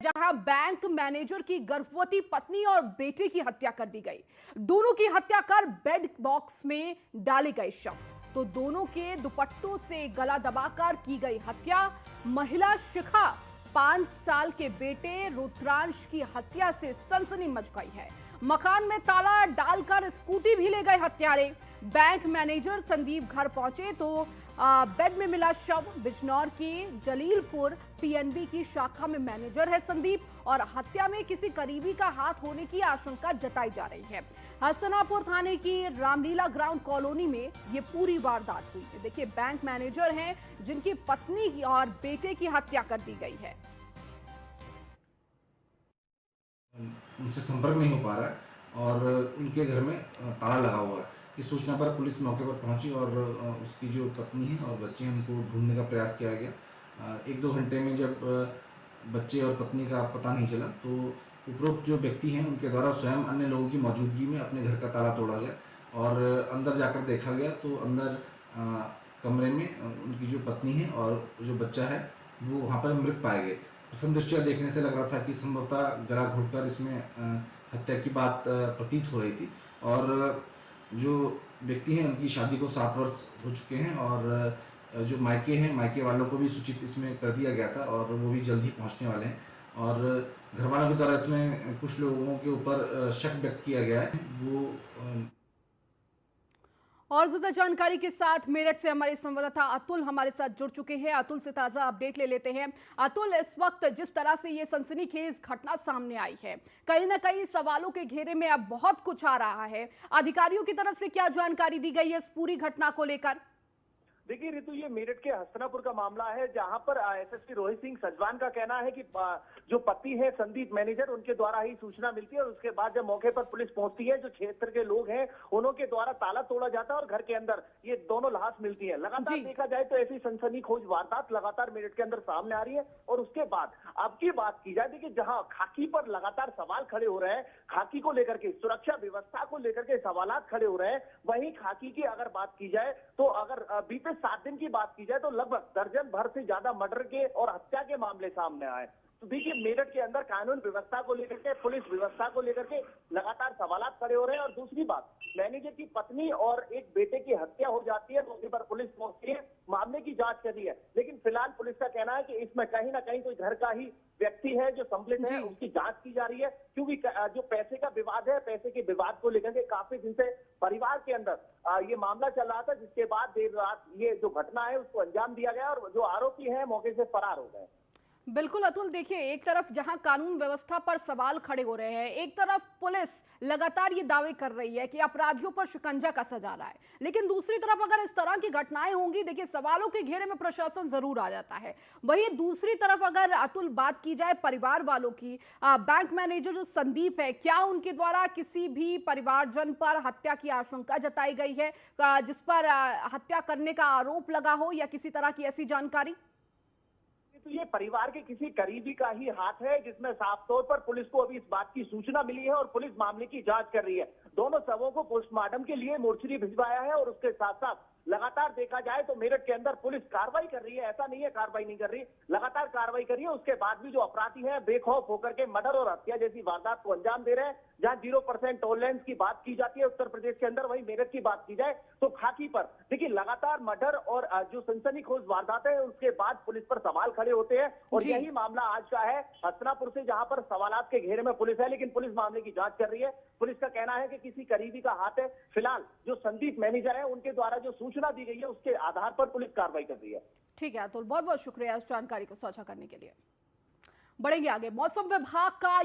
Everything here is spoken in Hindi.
जहां बैंक मैनेजर की गर्भवती पत्नी और बेटे की हत्या कर दी गई। दोनों की हत्या कर बेड बॉक्स में डाले गए शव। तो दोनों के दुपट्टों से गला दबाकर की गई हत्या। महिला शिखा 5 साल के बेटे रुद्रांश की हत्या से सनसनी मच गई है। मकान में ताला डालकर स्कूटी भी ले गए हत्यारे। बैंक मैनेजर संदीप घर पहुंचे तो बेड में मिला शव। बिजनौर की जलीलपुर पीएनबी की शाखा में मैनेजर है संदीप और हत्या में किसी करीबी का हाथ होने की आशंका जताई जा रही है। हसनापुर थाने की रामलीला ग्राउंड कॉलोनी में ये पूरी वारदात हुई है। देखिए, बैंक मैनेजर हैं जिनकी पत्नी और बेटे की हत्या कर दी गई है। उनसे संपर्क नहीं हो पा रहा है और उनके घर में ताला लगा हुआ है। इस सूचना पर पुलिस मौके पर पहुंची और उसकी जो पत्नी है और बच्चे हैं उनको ढूंढने का प्रयास किया गया। 1-2 घंटे में जब बच्चे और पत्नी का पता नहीं चला तो उपरोक्त जो व्यक्ति हैं उनके द्वारा स्वयं अन्य लोगों की मौजूदगी में अपने घर का ताला तोड़ा गया और अंदर जाकर देखा गया तो अंदर कमरे में उनकी जो पत्नी है और जो बच्चा है वो वहाँ पर मृत पाए गए। प्रथम दृष्टया देखने से लग रहा था कि संभवतः गला घोटकर इसमें हत्या की बात प्रतीत हो रही थी और जो व्यक्ति हैं उनकी शादी को 7 वर्ष हो चुके हैं और जो मायके हैं, मायके वालों को भी सूचित इसमें कर दिया गया था और वो भी जल्द ही पहुंचने वाले हैं और घर वालों की तरफ इसमें कुछ लोगों के ऊपर शक व्यक्त किया गया है। वो और ज्यादा जानकारी के साथ मेरठ से हमारे संवाददाता अतुल हमारे साथ जुड़ चुके हैं। अतुल से ताजा अपडेट ले लेते हैं। अतुल, इस वक्त जिस तरह से ये सनसनीखेज घटना सामने आई है, कहीं ना कहीं सवालों के घेरे में अब बहुत कुछ आ रहा है। अधिकारियों की तरफ से क्या जानकारी दी गई है इस पूरी घटना को लेकर? देखिए रितु, ये मेरठ के हसनापुर का मामला है जहां पर एसएसपी रोहित सिंह सजवान का कहना है कि जो पति है संदीप मैनेजर, उनके द्वारा ही सूचना मिलती है और उसके बाद जब मौके पर पुलिस पहुंचती है, जो क्षेत्र के लोग हैं उनके द्वारा ताला तोड़ा जाता है और घर के अंदर ये दोनों लाश मिलती है। लगातार देखा जाए तो ऐसी सनसनीखेज वारदात लगातार मेरठ के अंदर सामने आ रही है। और उसके बाद अब की बात की जाए, देखिए जहां खाकी पर लगातार सवाल खड़े हो रहे हैं, खाकी को लेकर के, सुरक्षा व्यवस्था को लेकर के सवालात खड़े हो रहे हैं, वहीं खाकी की अगर बात की जाए तो अगर बीते 7 दिन की बात की जाए तो लगभग दर्जन भर से ज्यादा मर्डर के और हत्या के मामले सामने आए। तो देखिए, मेरठ के अंदर कानून व्यवस्था को लेकर के, पुलिस व्यवस्था को लेकर के लगातार सवालात खड़े हो रहे हैं। और दूसरी बात, मैनेजर की पत्नी और एक बेटे की हत्या हो जाती है, मौके पर पुलिस पहुंचती है, मामले की जांच कर रही है। लेकिन फिलहाल पुलिस का कहना है कि इसमें कहीं ना कहीं कोई घर का ही व्यक्ति है जो संमिलित है, उसकी जांच की जा रही है। क्योंकि जो पैसे का विवाद है, पैसे के विवाद को लेकर के काफी दिन से परिवार के अंदर ये मामला चल रहा था, जिसके बाद देर रात ये जो घटना है उसको अंजाम दिया गया और जो आरोपी है मौके से फरार हो गए। बिल्कुल अतुल, देखिए, एक तरफ जहां कानून व्यवस्था पर सवाल खड़े हो रहे हैं, एक तरफ पुलिस लगातार ये दावे कर रही है कि अपराधियों पर शिकंजा कसा जा रहा है, लेकिन दूसरी तरफ अगर इस तरह की घटनाएं होंगी, देखिए, सवालों के घेरे में प्रशासन जरूर आ जाता है। वहीं दूसरी तरफ अगर अतुल बात की जाए परिवार वालों की, बैंक मैनेजर जो संदीप है, क्या उनके द्वारा किसी भी परिवारजन पर हत्या की आशंका जताई गई है, जिस पर हत्या करने का आरोप लगा हो, या किसी तरह की ऐसी जानकारी? तो ये परिवार के किसी करीबी का ही हाथ है, जिसमें साफ तौर पर पुलिस को अभी इस बात की सूचना मिली है और पुलिस मामले की जांच कर रही है। दोनों शवों को पोस्टमार्टम के लिए मोर्चरी भिजवाया है और उसके साथ साथ लगातार देखा जाए तो मेरठ के अंदर पुलिस कार्रवाई कर रही है। ऐसा नहीं है कार्रवाई नहीं कर रही, लगातार कार्रवाई कर रही है। उसके बाद भी जो अपराधी है बेखौफ होकर के मर्डर और हत्या जैसी वारदात को अंजाम दे रहे हैं। जहां 0% टॉलरेंस की बात की जाती है उत्तर प्रदेश के अंदर, वहीं मेरठ की बात की जाए तो खाकी पर देखिए लगातार मर्डर और जो सनसनीखेज वारदात है उसके बाद पुलिस पर सवाल खड़े होते हैं। और यही मामला आज का है हसनापुर से, जहां पर सवालात के घेरे में पुलिस है, लेकिन पुलिस मामले की जांच कर रही है। पुलिस का कहना है कि किसी करीबी का हाथ है। फिलहाल जो संदीप मैनेजर है उनके द्वारा जो सूचना दी गई है उसके आधार पर पुलिस कार्रवाई कर रही है। ठीक है अतुल, बहुत बहुत शुक्रिया इस जानकारी को साझा करने के लिए। बढ़ेंगे आगे। मौसम विभाग का